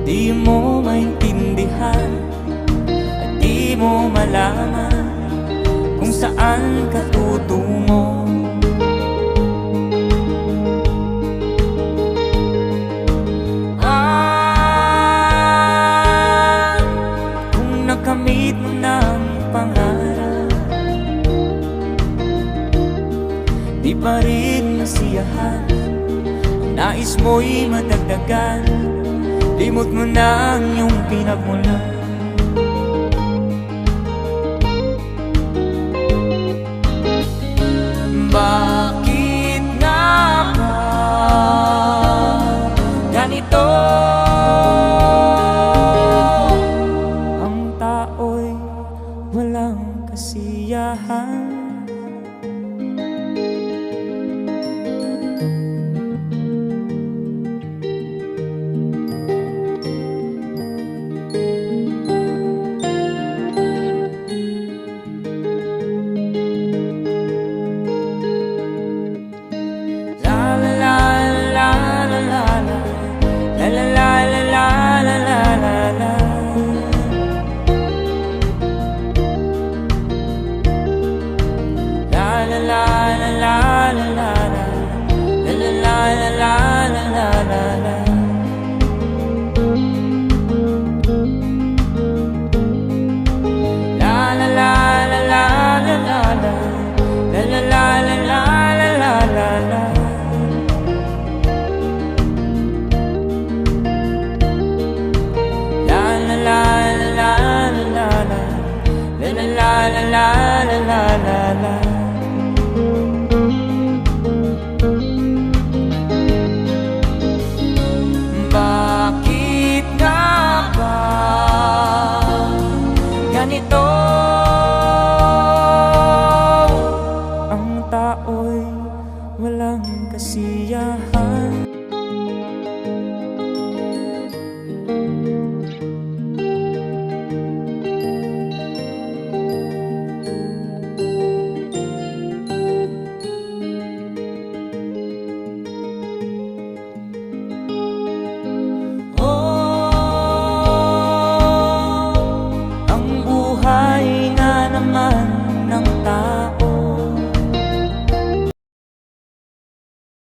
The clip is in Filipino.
Di mo maintindihan at di mo malaman kung saan ka tutungo. Kung nakamit mo ng pangarap, di pa rin nasiyahan, nais mo'y madagdagan, limot mo na ang iyong pinagmulan. Bakit nga ba ganito